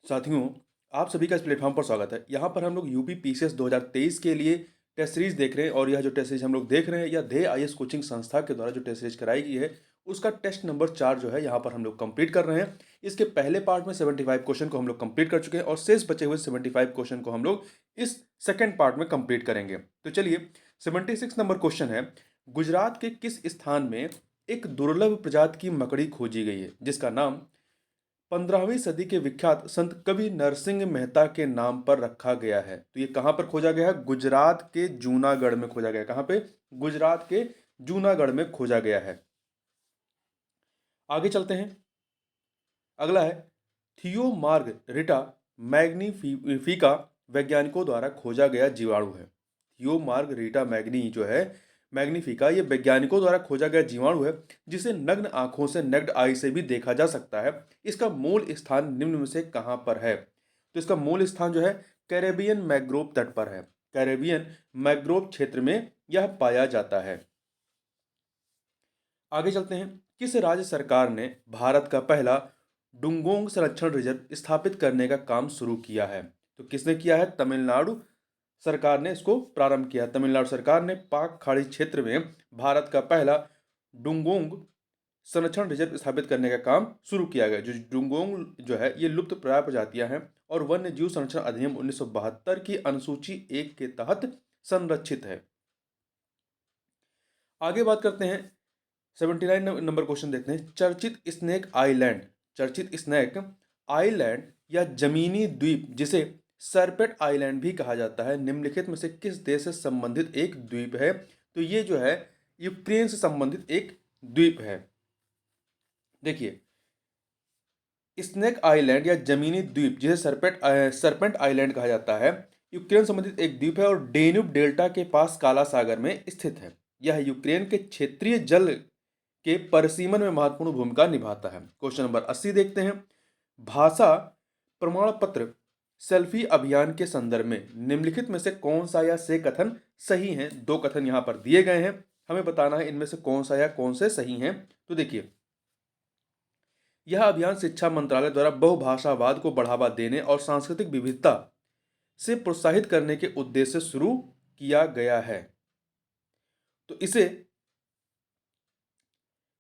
साथियों, आप सभी का इस प्लेटफॉर्म पर स्वागत है। यहाँ पर हम लोग यूपी पीसीएस 2023 के लिए टेस्ट सीरीज देख रहे हैं और यह जो टेस्ट सीरीज हम लोग देख रहे हैं, यह ध्येय आईएएस कोचिंग संस्था के द्वारा जो टेस्ट सीरीज कराई गई है, उसका टेस्ट नंबर 4 जो है यहाँ पर हम लोग कंप्लीट कर रहे हैं। इसके पहले पार्ट में 75 क्वेश्चन को हम लोग कंप्लीट कर चुके हैं और शेष बचे हुए 75 क्वेश्चन को हम लोग इस सेकेंड पार्ट में कंप्लीट करेंगे। तो चलिए, 76 नंबर क्वेश्चन है, गुजरात के किस स्थान में एक दुर्लभ प्रजाति की मकड़ी खोजी गई है जिसका नाम 15वीं सदी के विख्यात संत कवि नरसिंह मेहता के नाम पर रखा गया है? तो ये कहां पर खोजा गया है? गुजरात के जूनागढ़ में खोजा गया है। कहां पे? गुजरात के जूनागढ़ में खोजा गया है। आगे चलते हैं। अगला है, थियोमार्गरिटा मैग्निफिका वैज्ञानिकों द्वारा खोजा गया जीवाणु है। थियोमार्गरिटा मैग्नी जो है मैग्निफिका, ये वैज्ञानिकों द्वारा खोजा गया जीवाणु है जिसे नग्न आंखों से, नेक्ड आई से भी देखा जा सकता है। इसका मूल स्थान निम्न में से कहां पर है? तो इसका मूल स्थान जो है कैरेबियन मैंग्रोव तट पर है। कैरेबियन मैंग्रोव क्षेत्र में यह पाया जाता है। आगे चलते हैं। किस राज्य सरकार ने भारत का पहला डुंगोंग संरक्षण रिजर्व स्थापित करने का काम शुरू किया है? तो किसने किया है? तमिलनाडु सरकार ने इसको प्रारंभ किया। तमिलनाडु सरकार ने पाक खाड़ी क्षेत्र में भारत का पहला डुंगोंग संरक्षण रिजर्व स्थापित करने का काम शुरू किया गया। जो डुंगोंग जो है ये लुप्त प्राय प्रजातियां हैं और वन्य जीव संरक्षण अधिनियम 1972 की अनुसूची 1 के तहत संरक्षित है। आगे बात करते हैं। 79 नंबर क्वेश्चन देखते हैं। चर्चित स्नेक आइलैंड या जमीनी द्वीप जिसे सरपेट आइलैंड भी कहा जाता है, निम्नलिखित में से किस देश से संबंधित एक द्वीप है? तो ये जो है यूक्रेन से संबंधित एक द्वीप है। देखिए, स्नेक आइलैंड या जमीनी द्वीप जिसे सरपेंट आइलैंड कहा जाता है, यूक्रेन संबंधित एक द्वीप है और डेन्यूब डेल्टा के पास काला सागर में स्थित है। यह यूक्रेन के क्षेत्रीय जल के परिसीमन में महत्वपूर्ण भूमिका निभाता है। क्वेश्चन नंबर 80 देखते हैं। भाषा प्रमाण पत्र सेल्फी अभियान के संदर्भ में निम्नलिखित में से कौन सा या से कथन सही हैं? दो कथन यहां पर दिए गए हैं, हमें बताना है इनमें से कौन सा या कौन से सही हैं। तो देखिए, यह अभियान शिक्षा मंत्रालय द्वारा बहुभाषावाद को बढ़ावा देने और सांस्कृतिक विविधता से प्रोत्साहित करने के उद्देश्य से शुरू किया गया है। तो इसे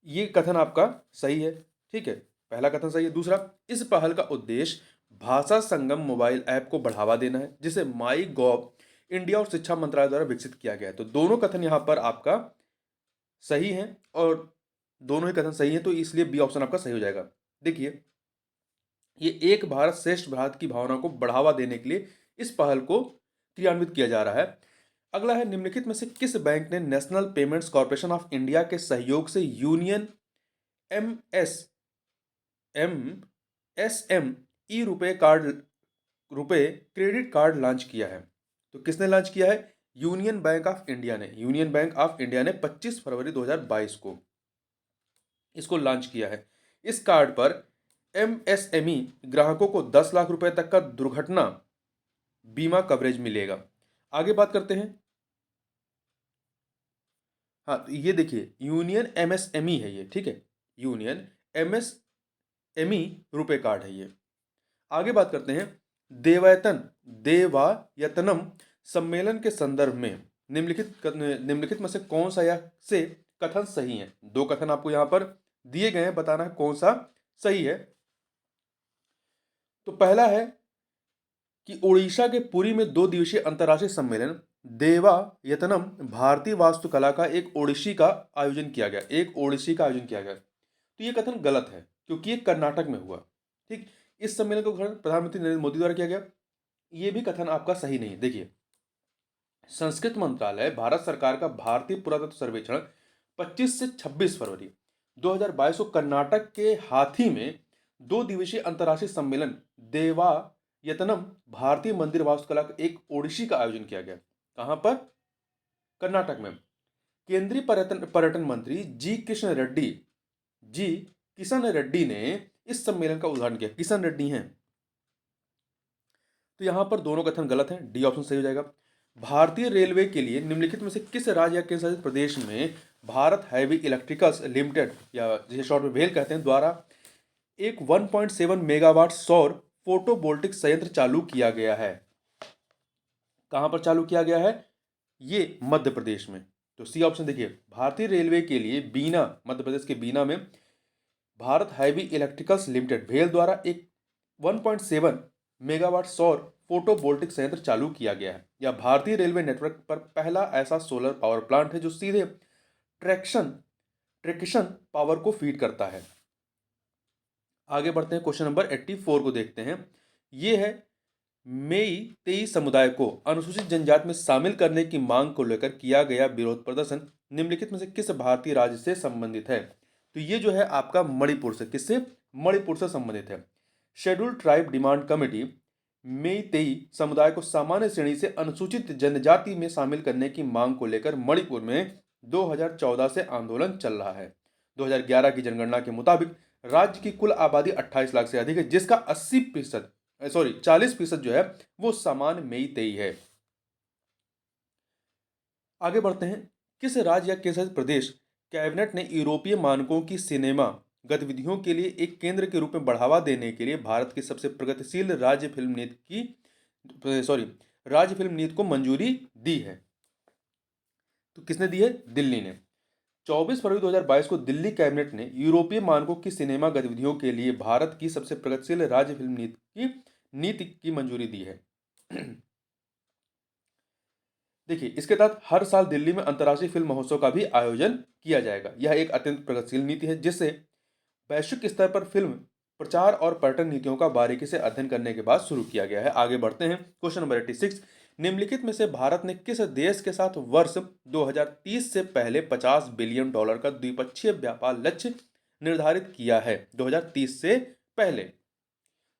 ये कथन आपका सही है। ठीक है, पहला कथन सही है। दूसरा, इस पहल का उद्देश्य भाषा संगम मोबाइल ऐप को बढ़ावा देना है जिसे माई गॉव इंडिया और शिक्षा मंत्रालय द्वारा विकसित किया गया है। तो दोनों कथन यहां पर आपका सही है और दोनों ही कथन सही है, तो इसलिए बी ऑप्शन आपका सही हो जाएगा। देखिए, ये एक भारत श्रेष्ठ भारत की भावना को बढ़ावा देने के लिए इस पहल को क्रियान्वित किया जा रहा है। अगला है, निम्नलिखित में से किस बैंक ने National Payments Corporation of India के सहयोग से Union M S M E RuPay credit card launch किया है? तो किसने लॉन्च किया है? यूनियन बैंक ऑफ इंडिया ने। यूनियन बैंक ऑफ इंडिया ने 25 फरवरी 2022 को इसको लॉन्च किया है। इस कार्ड पर एमएसएमई ग्राहकों को 10 लाख रुपए तक का दुर्घटना बीमा कवरेज मिलेगा। आगे बात करते हैं। हाँ, तो ये देखिए, यूनियन एमएसएमई है ये। ठीक है, यूनियन एमएसएमई रुपए कार्ड है ये। आगे बात करते हैं। देवायतनम सम्मेलन के संदर्भ में निम्नलिखित में से कौन सा या से कथन सही है? दो कथन आपको यहां पर दिए गए हैं, बताना है कौन सा सही है। तो पहला है कि ओडिशा के पुरी में 2 दिवसीय अंतर्राष्ट्रीय सम्मेलन देवायतनम भारतीय वास्तुकला का एक ओडिसी का आयोजन किया गया। तो ये कथन गलत है क्योंकि ये कर्नाटक में हुआ। ठीक, इस सम्मेलन का उद्घाटन प्रधानमंत्री नरेंद्र मोदी द्वारा किया गया। ये भी कथन आपका सही नहीं है। देखिए, संस्कृत मंत्रालय भारत सरकार का भारतीय पुरातत्व सर्वेक्षण 25 से 26 फरवरी 2022 को कर्नाटक के हाथी में 2 दिवसीय अंतर्राष्ट्रीय सम्मेलन देवायतनम भारतीय मंदिर वास्तुकला का एक ओडिसी का आयोजन किया गया। कहां पर? कर्नाटक में। केंद्रीय पर्यटन मंत्री किशन रेड्डी ने इस सम्मेलन का उद्घाटन किया। किशन रेड्डी हैं। तो यहां पर दोनों कथन गलत हैं, डी ऑप्शन सही हो जाएगा। भारतीय रेलवे के लिए निम्नलिखित में से किस राज्य या केंद्र शासित प्रदेश में भारत हैवी इलेक्ट्रिकल्स लिमिटेड या जिसे शॉर्ट में भेल कहते हैं द्वारा एक 1.7 मेगावाट सौर फोटोवोल्टिक संयंत्र चालू किया गया है? कहाँ पर चालू किया गया है? ये मध्य प्रदेश में। तो सी ऑप्शन देखिए, भारतीय रेलवे के लिए बीना, मध्य प्रदेश के बीना में भारत हैवी इलेक्ट्रिकल्स लिमिटेड भेल द्वारा एक 1.7 मेगावाट सौर फोटोवोल्टिक संयंत्र चालू किया गया है। यह भारतीय रेलवे नेटवर्क पर पहला ऐसा सोलर पावर प्लांट है जो सीधे ट्रैक्शन पावर को फीड करता है। आगे बढ़ते हैं, क्वेश्चन नंबर 84 को देखते हैं। ये है, मई 23 समुदाय को अनुसूचित जनजाति में शामिल करने की मांग को लेकर किया गया विरोध प्रदर्शन निम्नलिखित में से किस भारतीय राज्य से संबंधित है? तो ये जो है आपका मणिपुर से, किससे? मणिपुर से संबंधित है। शेड्यूल्ड ट्राइब डिमांड कमेटी मई 23 समुदाय को सामान्य श्रेणी से अनुसूचित जनजाति में शामिल करने की मांग को लेकर मणिपुर में 2014 से आंदोलन चल रहा है। 2011 की जनगणना के मुताबिक राज्य की कुल आबादी 28 लाख से अधिक है, जिसका 40% जो है वो सामान्य मेइतेई है। आगे बढ़ते हैं, किस राज्य या केंद्र शासित प्रदेश कैबिनेट ने यूरोपीय मानकों की सिनेमा गतिविधियों के लिए एक केंद्र के रूप में बढ़ावा देने के लिए भारत की सबसे प्रगतिशील राज्य फिल्म नीति को मंजूरी दी है? तो किसने दी है? दिल्ली ने। 24 फरवरी 2022 को दिल्ली कैबिनेट ने यूरोपीय मानकों की सिनेमा गतिविधियों के लिए भारत की सबसे प्रगतिशील राज्य फिल्म नीति की मंजूरी दी है। देखिए, इसके तहत हर साल दिल्ली में अंतर्राष्ट्रीय फिल्म महोत्सव का भी आयोजन किया जाएगा। यह एक अत्यंत प्रगतिशील नीति है जिससे वैश्विक स्तर पर फिल्म प्रचार और पर्यटन नीतियों का बारीकी से अध्ययन करने के बाद शुरू किया गया है। आगे बढ़ते हैं, क्वेश्चन नंबर 86, निम्नलिखित में से भारत ने किस देश के साथ वर्ष 2030 से पहले $50 बिलियन का द्विपक्षीय व्यापार लक्ष्य निर्धारित किया है? 2030 से पहले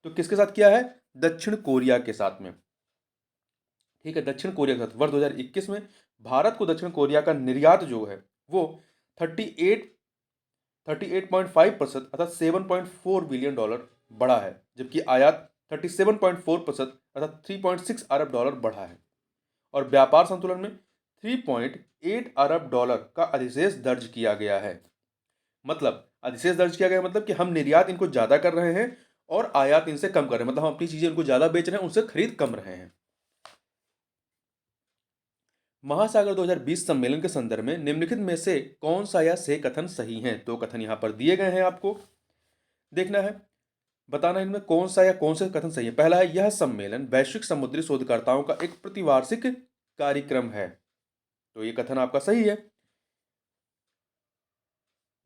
तो किसके साथ किया है? दक्षिण कोरिया के साथ में। ठीक है, दक्षिण कोरिया के साथ वर्ष 2021 में भारत को दक्षिण कोरिया का निर्यात जो है वो 38.5% अर्थात $7.4 बिलियन बढ़ा है, जबकि आयात 37.4% अर्थात $3.6 अरब बढ़ा है। और व्यापार संतुलन में $3.8 अरब का अधिशेष दर्ज किया गया है। मतलब अधिशेष दर्ज किया गया मतलब कि हम निर्यात इनको ज्यादा कर रहे हैं और आयात इनसे कम कर रहे हैं, मतलब हम अपनी चीजें इनको ज्यादा बेच रहे हैं, उनसे खरीद कम रहे हैं। महासागर 2020 सम्मेलन के संदर्भ में निम्नलिखित में से कौन सा या से कथन सही है? तो कथन यहां पर दिए गए हैं, आपको देखना है, बताना है इनमें कौन सा या कौन से कथन सही है। पहला है, यह सम्मेलन वैश्विक समुद्री शोधकर्ताओं का एक प्रतिवार्षिक कार्यक्रम है। तो ये कथन आपका सही है।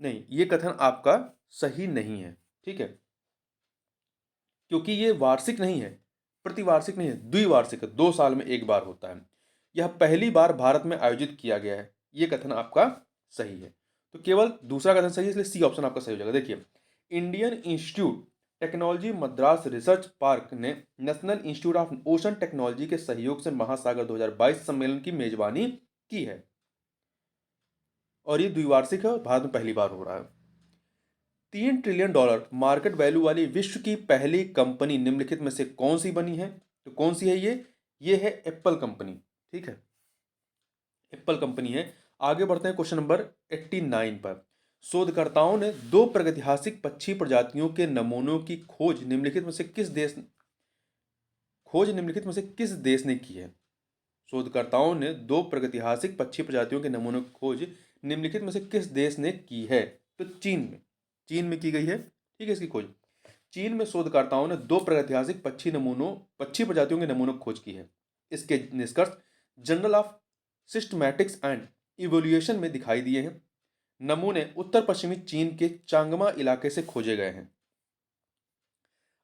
नहीं, ये कथन आपका सही नहीं है। ठीक है, क्योंकि ये वार्षिक नहीं है, प्रतिवार्षिक नहीं है, द्विवार्षिक है, 2 साल में एक बार होता है। यह पहली बार भारत में आयोजित किया गया है। ये कथन आपका सही है। तो केवल दूसरा कथन सही है, इसलिए सी ऑप्शन आपका सही हो जाएगा। देखिए, Indian Institute Technology Madras Research Park ने National Institute of Ocean Technology के सहयोग से महासागर 2022 सम्मेलन की मेजबानी की है और ये द्विवार्षिक है और भारत में पहली बार हो रहा है। $3 ट्रिलियन मार्केट वैल्यू वाली विश्व की पहली कंपनी निम्नलिखित में से कौन सी बनी है? तो कौन सी है ये है एप्पल कंपनी। ठीक है, एप्पल कंपनी है। आगे बढ़ते हैं क्वेश्चन नंबर 89 पर। शोधकर्ताओं ने 2 प्रागैतिहासिक पक्षी प्रजातियों के नमूनों की खोज निम्नलिखित में से किस देश ने की है? शोधकर्ताओं ने 2 प्रागैतिहासिक पक्षी प्रजातियों के नमूनों की खोज निम्नलिखित में से किस देश ने की है? तो चीन में की गई है। ठीक है, इसकी खोज चीन में शोधकर्ताओं ने 2 प्रागैतिहासिक पक्षी प्रजातियों के नमूनों की खोज की है। इसके निष्कर्ष Journal of Systematics and Evolution में दिखाई दिए हैं। नमूने उत्तर पश्चिमी चीन के चांगमा इलाके से खोजे गए हैं।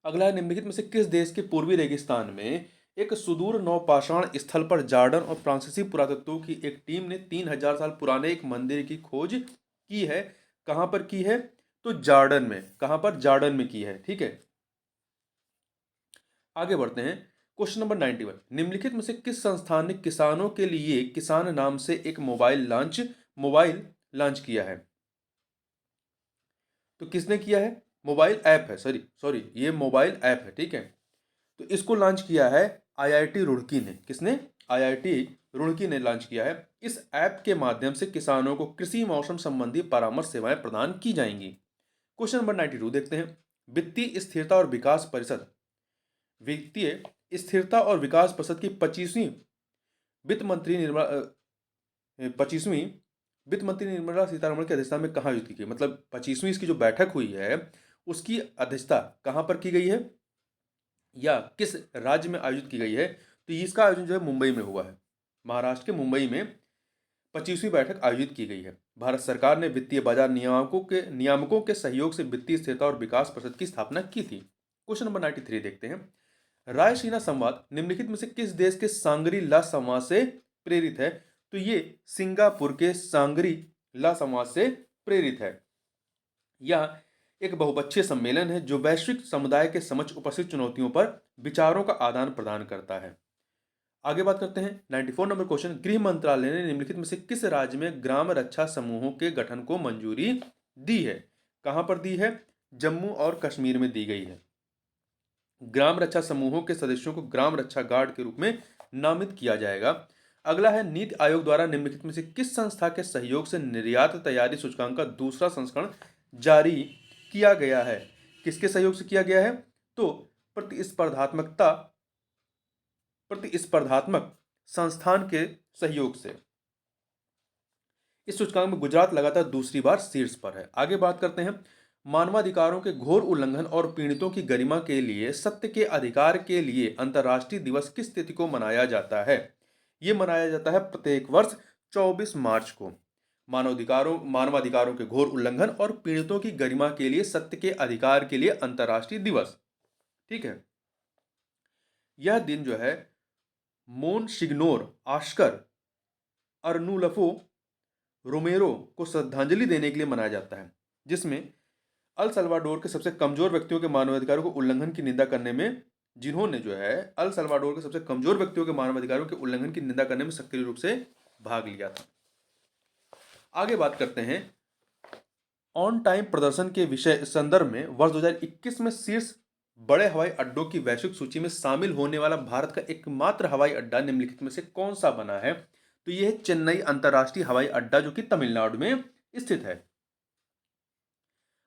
अगला है, निम्नलिखित में से किस देश के पूर्वी रेगिस्तान में एक सुदूर नवपाषाण स्थल पर जॉर्डन और फ्रांसीसी पुरातत्वों की एक टीम ने 3000 साल पुराने एक मंदिर की खोज की है? कहां पर की है? तो जॉर्डन में। कहां पर? जॉर्डन में की है। ठीक है, आगे बढ़ते हैं, क्वेश्चन नंबर 91, निम्नलिखित में से किस संस्थान ने किसानों के लिए किसान नाम से एक मोबाइल लॉन्च किया है? तो किसने किया है? मोबाइल ऐप है, सॉरी ये मोबाइल ऐप है। ठीक है, तो इसको लॉन्च किया है आईआईटी रुड़की ने। किसने? आईआईटी रुड़की ने लॉन्च किया है। इस ऐप के माध्यम से किसानों को कृषि मौसम संबंधी परामर्श सेवाएं प्रदान की जाएंगी। क्वेश्चन नंबर 92 देखते हैं, वित्तीय स्थिरता और विकास परिषद वित्तीय स्थिरता और विकास परिषद की 25वीं वित्त मंत्री निर्मला 25वीं वित्त मंत्री निर्मला सीतारमण की अध्यक्षता में कहाँ आयोजित की गई, मतलब 25वीं इसकी जो बैठक हुई है उसकी अध्यक्षता कहाँ पर की गई है या किस राज्य में आयोजित की गई है? तो इसका आयोजन जो है मुंबई में हुआ है। महाराष्ट्र के मुंबई में 25वीं बैठक आयोजित की गई है। भारत सरकार ने वित्तीय बाजार नियामकों के सहयोग से वित्तीय स्थिरता और विकास परिषद की स्थापना की थी। क्वेश्चन नंबर 93 देखते हैं। रायसीना संवाद निम्नलिखित में से किस देश के सांगरी ला संवाद से प्रेरित है? तो ये सिंगापुर के सांगरी ला संवाद से प्रेरित है। यह एक बहुपक्षीय सम्मेलन है जो वैश्विक समुदाय के समक्ष उपस्थित चुनौतियों पर विचारों का आदान प्रदान करता है। आगे बात करते हैं 94 नंबर क्वेश्चन। गृह मंत्रालय ने निम्नलिखित में से किस राज्य में ग्राम रक्षा समूहों के गठन को मंजूरी दी है? कहां पर दी है? जम्मू और कश्मीर में दी गई है। ग्राम रक्षा समूहों के सदस्यों को ग्राम रक्षा गार्ड के रूप में नामित किया जाएगा। अगला है नीति आयोग द्वारा निम्नलिखित में से किस संस्था के सहयोग से निर्यात तैयारी सूचकांक का दूसरा संस्करण जारी किया गया है? किसके सहयोग से किया गया है? तो प्रतिस्पर्धात्मक संस्थान के सहयोग से। इस सूचकांक में गुजरात लगातार दूसरी बार शीर्ष पर है। आगे बात करते हैं मानवाधिकारों के घोर उल्लंघन और पीड़ितों की गरिमा के लिए सत्य के अधिकार के लिए अंतर्राष्ट्रीय दिवस किस तिथि को मनाया जाता है? ये मनाया जाता है प्रत्येक वर्ष 24 मार्च को। मानवाधिकारों के घोर उल्लंघन और पीड़ितों की गरिमा के लिए सत्य के अधिकार के लिए अंतर्राष्ट्रीय दिवस। ठीक है, यह दिन जो है मोनसिग्नोर ऑस्कर अर्नुल्फो रोमेरो को श्रद्धांजलि देने के लिए मनाया जाता है, जिसमें अल सल्वाडोर के सबसे कमजोर व्यक्तियों के मानवाधिकारों के उल्लंघन की निंदा करने में जिन्होंने जो है अल सल्वाडोर के सबसे कमजोर व्यक्तियों के मानवाधिकारों के उल्लंघन की निंदा करने में सक्रिय रूप से भाग लिया था। आगे बात करते हैं ऑन टाइम प्रदर्शन के विषय संदर्भ में वर्ष 2021 में शीर्ष बड़े हवाई अड्डों की वैश्विक सूची में शामिल होने वाला भारत का एकमात्र हवाई अड्डा निम्नलिखित में से कौन सा बना है? तो यह है चेन्नई अंतरराष्ट्रीय हवाई अड्डा जो कि तमिलनाडु में स्थित है।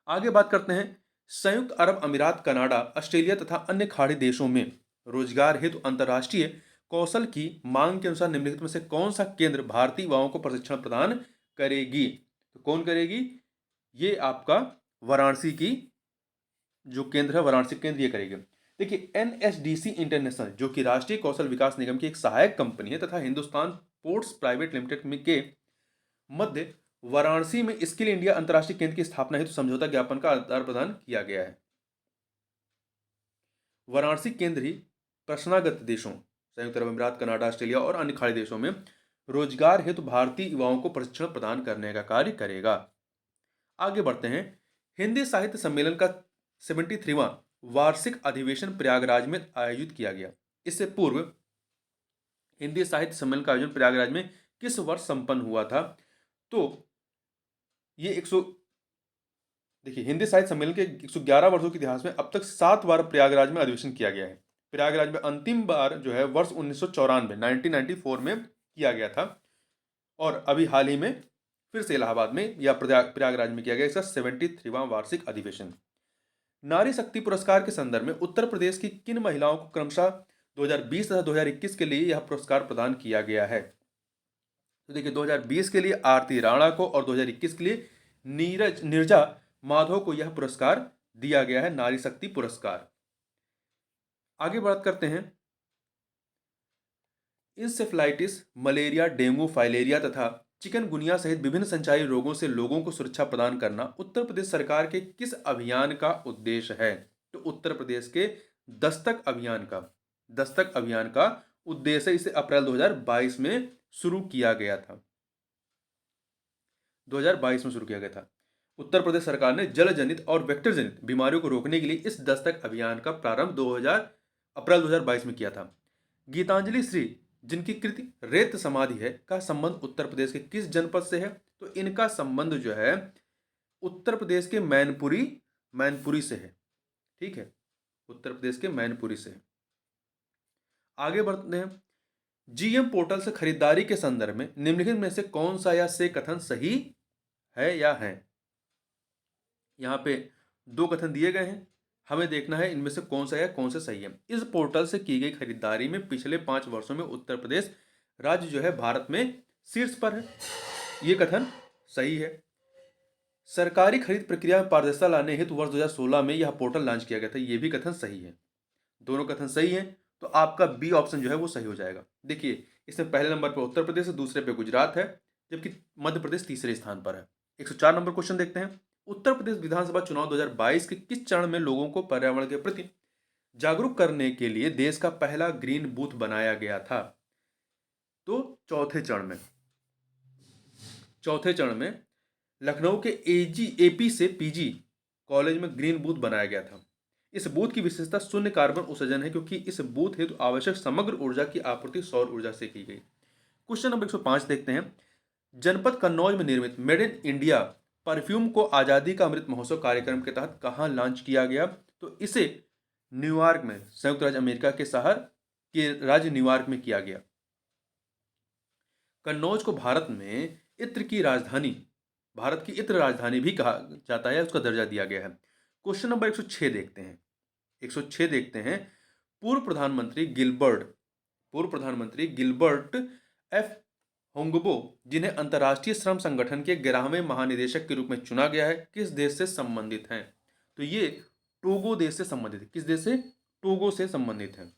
आगे बात करते हैं संयुक्त अरब अमीरात, कनाडा, ऑस्ट्रेलिया तथा अन्य खाड़ी देशों में रोजगार हेतु अंतरराष्ट्रीय कौशल की मांग के अनुसार निम्नलिखित में से कौन सा केंद्र भारतीय युवाओं को प्रशिक्षण प्रदान करेगी? तो कौन करेगी? ये आपका वाराणसी की जो केंद्र है, वाराणसी केंद्र ये करेगी। देखिए एनएसडीसी इंटरनेशनल जो कि राष्ट्रीय कौशल विकास निगम की एक सहायक कंपनी है तथा हिंदुस्तान पोर्ट्स प्राइवेट लिमिटेड के मध्य वाराणसी में स्किल इंडिया अंतरराष्ट्रीय केंद्र की स्थापना हेतु समझौता ज्ञापन का आदान प्रदान किया गया है। वाराणसी केंद्र ही प्रश्नागत देशों संयुक्त अरब अमीरात, कनाडा, ऑस्ट्रेलिया और अन्य खाड़ी देशों में रोजगार हेतु भारतीय युवाओं को प्रशिक्षण प्रदान करने का कार्य करेगा। आगे बढ़ते हैं हिंदी साहित्य सम्मेलन का 73वां वार्षिक अधिवेशन प्रयागराज में आयोजित किया गया। इससे पूर्व हिंदी साहित्य सम्मेलन का आयोजन प्रयागराज में किस वर्ष संपन्न हुआ था? तो ये देखिए हिंदी साहित्य सम्मेलन के 111 वर्षों के इतिहास में अब तक 7 बार प्रयागराज में अधिवेशन किया गया है। प्रयागराज में अंतिम बार जो है वर्ष 1994 में किया गया था और अभी हाल ही में फिर से इलाहाबाद में या प्रयागराज में किया गया इसका 73वां वार्षिक अधिवेशन। नारी शक्ति पुरस्कार के संदर्भ में उत्तर प्रदेश की किन महिलाओं को क्रमशः 2020 तथा 2021 के लिए यह पुरस्कार प्रदान किया गया है? तो देखिए 2020 के लिए आरती राणा को और 2021 के लिए नीरजा माधव को यह पुरस्कार दिया गया है, नारी शक्ति पुरस्कार। आगे बात करते हैं इंसेफ्लाइटिस, मलेरिया, डेंगू, फाइलेरिया तथा चिकनगुनिया सहित विभिन्न संचारी रोगों से लोगों को सुरक्षा प्रदान करना उत्तर प्रदेश सरकार के किस अभियान का उद्देश्य है? तो उत्तर प्रदेश के दस्तक अभियान का उद्देश्य इसे अप्रैल 2022 में शुरू किया गया था। 2022 में शुरू किया गया था। उत्तर प्रदेश सरकार ने जल जनित और वेक्टर जनित बीमारियों को रोकने के लिए इस दस्तक अभियान का प्रारंभ अप्रैल 2022 में किया था। गीतांजलि श्री जिनकी कृति रेत समाधि है का संबंध उत्तर प्रदेश के किस जनपद से है? तो इनका संबंध जो है उत्तर प्रदेश के मैनपुरी से है। ठीक है, उत्तर प्रदेश के मैनपुरी से है। आगे बढ़ते हैं जीएम पोर्टल से खरीदारी के संदर्भ में निम्नलिखित में से कौन सा या से कथन सही है या है? यहाँ पे 2 कथन दिए गए हैं, हमें देखना है इनमें से कौन सा है कौन सा सही है। इस पोर्टल से की गई खरीदारी में पिछले 5 वर्षों में उत्तर प्रदेश राज्य जो है भारत में शीर्ष पर है। ये कथन सही है। सरकारी खरीद प्रक्रिया में पारदर्शिता लाने हेतु वर्ष 2016 में यह पोर्टल लॉन्च किया गया था। ये भी कथन सही है। दोनों कथन सही है, तो आपका बी ऑप्शन जो है वो सही हो जाएगा। देखिए, इसमें पहले नंबर पर उत्तर प्रदेश है, दूसरे पे गुजरात है, जबकि मध्य प्रदेश तीसरे स्थान पर है। 104 नंबर क्वेश्चन देखते हैं। उत्तर प्रदेश विधानसभा चुनाव 2022 के किस चरण में लोगों को पर्यावरण के प्रति जागरूक करने के लिए देश का पहला ग्रीन बूथ बनाया गया था? तो चौथे चरण में लखनऊ के एपी से पीजी कॉलेज में ग्रीन बूथ बनाया गया था। इस बूथ की विशेषता शून्य कार्बन उत्सर्जन है, क्योंकि इस बूथ हेतु आवश्यक समग्र ऊर्जा की आपूर्ति सौर ऊर्जा से की गई। क्वेश्चन नंबर 105 देखते हैं। जनपद कन्नौज में निर्मित मेड इन इंडिया परफ्यूम को आजादी का अमृत महोत्सव कार्यक्रम के तहत कहां लॉन्च किया गया? तो इसे न्यूयॉर्क में, संयुक्त राज्य अमेरिका के शहर के राज्य न्यूयॉर्क में किया गया। कन्नौज को भारत की इत्र राजधानी भी कहा जाता है, उसका दर्जा दिया गया है। क्वेश्चन नंबर 106 देखते हैं। 106 देखते हैं। पूर्व प्रधानमंत्री गिलबर्ट एफ होंगबो, जिन्हें अंतर्राष्ट्रीय श्रम संगठन के 11वें महानिदेशक के रूप में चुना गया है, किस देश से संबंधित हैं? तो ये टोगो देश से संबंधित है। किस देश से? टोगो से संबंधित है।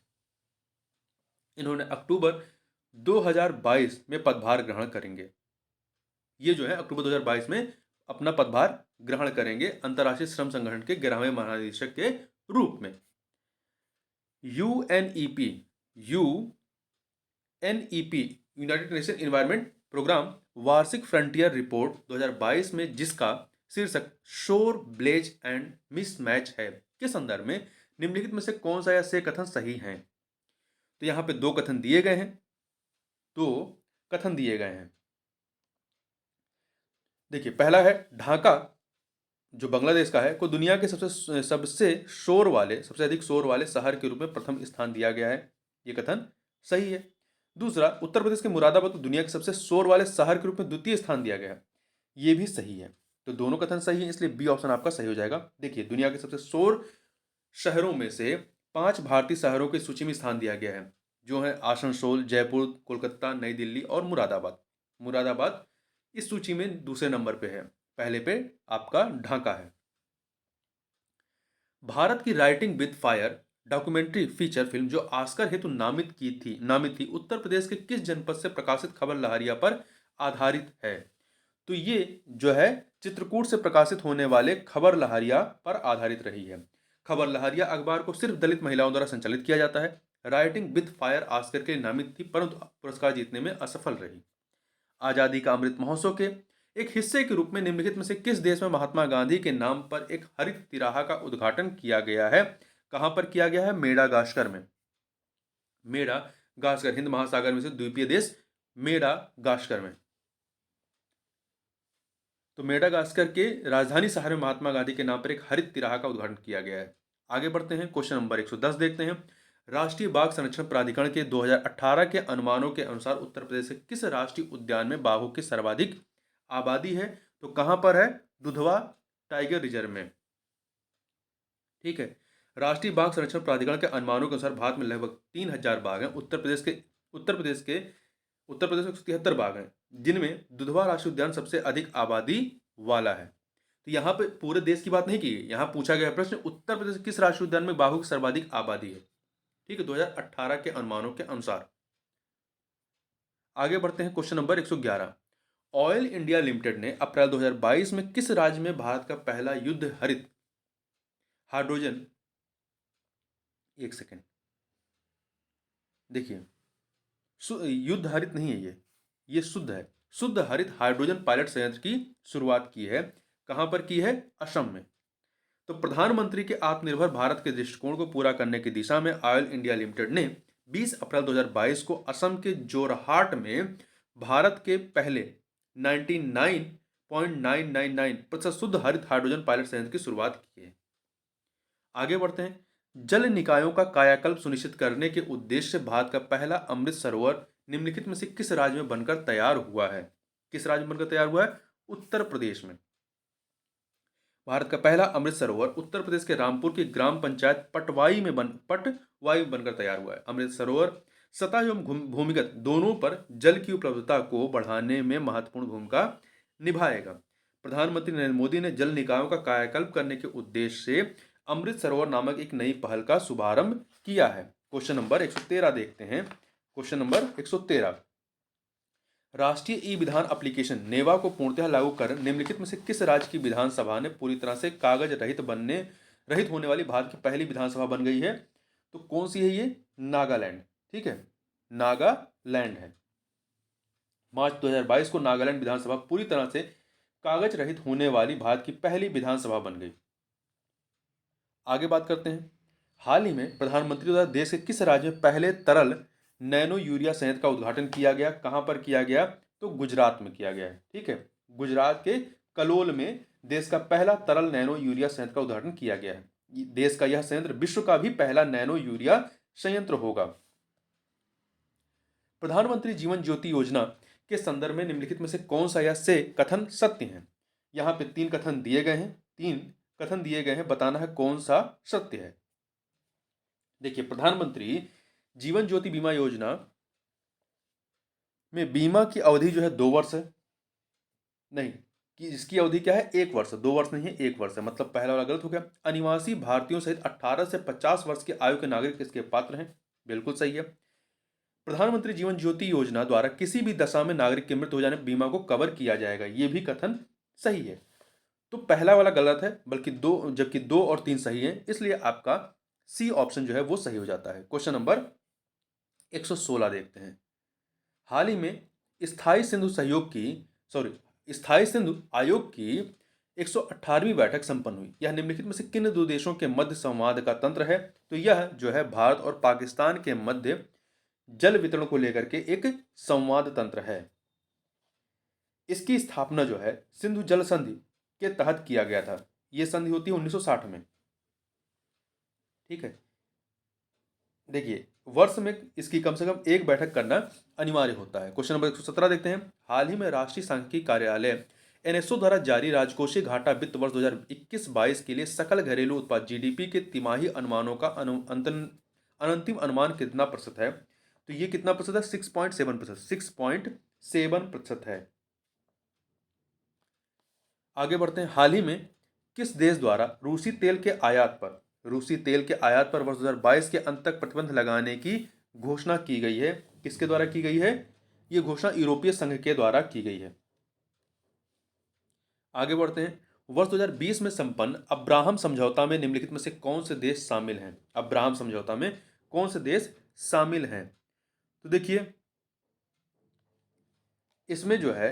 इन्होंने अक्टूबर 2022 में पदभार ग्रहण करेंगे। ये जो है अक्टूबर 2022 में अपना पदभार ग्रहण करेंगे अंतर्राष्ट्रीय श्रम संगठन के 11वें महानिदेशक के रूप में। UNEP United Nation Environment Programme वार्षिक फ्रंटियर रिपोर्ट 2022 में, जिसका शीर्षक शोर ब्लेज एंड मिसमैच है, के संदर्भ में निम्नलिखित में से कौन सा या से कथन सही हैं? तो यहां पे दो कथन दिए गए हैं। देखिए, पहला है ढाका, जो बांग्लादेश का है, को दुनिया के सबसे अधिक शोर वाले शहर के रूप में प्रथम स्थान दिया गया है। ये कथन सही है। दूसरा, उत्तर प्रदेश के मुरादाबाद को दुनिया के सबसे शोर वाले शहर के रूप में द्वितीय स्थान दिया गया है। ये भी सही है। तो दोनों कथन सही है, इसलिए बी ऑप्शन आपका सही हो जाएगा। देखिए, दुनिया के सबसे शोर शहरों में से 5 भारतीय शहरों की सूची में स्थान दिया गया है, जो है आसनसोल, जयपुर, कोलकाता, नई दिल्ली और मुरादाबाद इस सूची में दूसरे नंबर पे है। पहले पे आपका ढाका है। भारत की writing with fire documentary feature film जो ऑस्कर हेतु नामित थी, उत्तर प्रदेश के किस जनपद से प्रकाशित खबर लहरिया पर आधारित है? तो ये जो है चित्रकूट से प्रकाशित होने वाले खबर लहरिया पर आधारित रही है। खबर लहरिया अखबार को सिर्फ दलित महिलाओं द्वारा संचालित किया जाता है। राइटिंग विद फायर ऑस्कर के लिए नामित थी, परंतु पुरस्कार जीतने में असफल रही। आजादी का अमृत महोत्सव के एक हिस्से के रूप में निम्नलिखित में से किस देश में महात्मा गांधी के नाम पर एक हरित तिराहा का उद्घाटन किया गया है? कहां पर किया गया है? मेडागास्कर में। मेडागास्कर हिंद महासागर में से द्वीपीय देश मेडागास्कर में। तो मेडागास्कर के राजधानी शहर में महात्मा गांधी के नाम पर एक हरित तिराहा का उद्घाटन किया गया है। आगे बढ़ते हैं। क्वेश्चन नंबर 110 देखते हैं। राष्ट्रीय बाघ संरक्षण प्राधिकरण के 2018 के अनुमानों के अनुसार उत्तर प्रदेश के किस राष्ट्रीय उद्यान में बाघों की सर्वाधिक आबादी है? तो कहां पर है? दुधवा टाइगर रिजर्व में। ठीक है। राष्ट्रीय बाघ संरक्षण प्राधिकरण के अनुमानों के अनुसार भारत में लगभग 3000 बाघ हैं। उत्तर प्रदेश में 173 बाघ हैं, जिनमें दुधवा राष्ट्रीय उद्यान सबसे अधिक आबादी वाला है। तो यहाँ पे पूरे देश की बात नहीं की, यहाँ पूछा गया प्रश्न उत्तर प्रदेश के किस राष्ट्रीय उद्यान में बाघों की सर्वाधिक आबादी है। ठीक है, 2018 के अनुमानों के अनुसार। आगे बढ़ते हैं। Question number 111। Oil India limited ने अप्रैल 2022 में किस राज्य में भारत का पहला युद्ध हरित हाइड्रोजन, एक सेकेंड, देखिए, युद्ध हरित नहीं है, ये शुद्ध है, शुद्ध हरित हाइड्रोजन पायलट संयंत्र की शुरुआत की है। कहां पर की है? असम में। तो प्रधानमंत्री के आत्मनिर्भर भारत के दृष्टिकोण को पूरा करने की दिशा में ऑयल इंडिया लिमिटेड ने 20 अप्रैल 2022 को असम के जोरहाट में भारत के पहले 99.999% शुद्ध हरित हाइड्रोजन पायलट संयंत्र की शुरुआत की है। आगे बढ़ते हैं। जल निकायों का कायाकल्प सुनिश्चित करने के उद्देश्य से भारत का पहला अमृत सरोवर निम्नलिखित में से किस राज्य में बनकर तैयार हुआ है? किस राज्य में बनकर तैयार हुआ है? उत्तर प्रदेश में। भारत का पहला अमृत सरोवर उत्तर प्रदेश के रामपुर की ग्राम पंचायत पटवाई में बनकर तैयार हुआ है। अमृत सरोवर सतह एवं भूमिगत दोनों पर जल की उपलब्धता को बढ़ाने में महत्वपूर्ण भूमिका निभाएगा। प्रधानमंत्री नरेंद्र मोदी ने जल निकायों का कायाकल्प करने के उद्देश्य से अमृत सरोवर नामक एक नई पहल का शुभारंभ किया है। क्वेश्चन नंबर 113 देखते हैं। क्वेश्चन नंबर 113, राष्ट्रीय ई विधान एप्लीकेशन नेवा को पूर्णतः लागू कर निम्नलिखित में से किस राज्य की विधानसभा ने पूरी तरह से कागज रहित होने वाली भारत की पहली विधानसभा बन गई है? तो कौन सी है ये? नागालैंड। ठीक है, नागालैंड है। मार्च 2022 को नागालैंड विधानसभा पूरी तरह से कागज रहित होने वाली भारत की पहली विधानसभा बन गई। आगे बात करते हैं। हाल ही में प्रधानमंत्री द्वारा देश के किस राज्य में पहले तरल नैनो यूरिया संयंत्र का उद्घाटन किया गया? कहां पर किया गया? तो गुजरात में किया गया है। ठीक है, गुजरात के कलोल में देश का पहला तरल नैनो यूरिया संयंत्र का उद्घाटन किया गया है। देश का यह संयंत्र विश्व का भी पहला नैनो यूरिया संयंत्र होगा। प्रधानमंत्री जीवन ज्योति योजना के संदर्भ में निम्नलिखित में से कौन सा या से कथन सत्य है? यहाँ पे 3 कथन दिए गए हैं, 3 कथन दिए गए हैं, बताना है कौन सा सत्य है। देखिए, प्रधानमंत्री जीवन ज्योति बीमा योजना में बीमा की अवधि जो है 2 वर्ष है। नहीं, कि इसकी अवधि क्या है? 1 वर्ष। 2 वर्ष नहीं है, 1 वर्ष है। मतलब पहला वाला गलत हो गया। अनिवासी भारतीयों सहित 18 से 50 वर्ष की आयु के नागरिक इसके पात्र हैं। बिल्कुल सही है। प्रधानमंत्री जीवन ज्योति योजना द्वारा किसी भी दशा में नागरिक की मृत्यु हो जाने पर बीमा को कवर किया जाएगा, ये भी कथन सही है। तो पहला वाला गलत है, बल्कि जबकि 2 और 3 सही है, इसलिए आपका सी ऑप्शन जो है वो सही हो जाता है। क्वेश्चन नंबर 116 देखते हैं। हाल ही में स्थायी सिंधु आयोग की 118वीं बैठक संपन्न हुई। यह निम्नलिखित में से किन दो देशों के मध्य संवाद का तंत्र है? तो यह जो है भारत और पाकिस्तान के मध्य जल वितरण को लेकर के एक संवाद तंत्र है। इसकी स्थापना जो है सिंधु जल संधि के तहत किया गया था। यह संधि होती है 1960 में। ठीक है, देखिए, वर्ष में इसकी कम से कम एक बैठक करना अनिवार्य होता है। क्वेश्चन नंबर 117 देखते हैं। हाल ही में राष्ट्रीय सांख्यिकी कार्यालय एनएसओ द्वारा जारी राजकोषीय घाटा वित्त वर्ष 2021-22 के लिए सकल घरेलू उत्पाद जीडीपी के तिमाही अनुमानों का अंतिम अनुमान कितना प्रतिशत है? तो ये कितना प्रतिशत है? 6.7%। 6.7% है। आगे बढ़ते हैं। हाल ही में किस देश द्वारा रूसी तेल के आयात पर वर्ष 2022 के अंत तक प्रतिबंध लगाने की घोषणा की गई है? किसके द्वारा की गई है? यह घोषणा यूरोपीय संघ के द्वारा की गई है। आगे बढ़ते हैं। वर्ष 2020 में संपन्न अब्राहम समझौता में निम्नलिखित में से कौन से देश शामिल हैं? अब्राहम समझौता में कौन से देश शामिल हैं? तो देखिए, इसमें जो है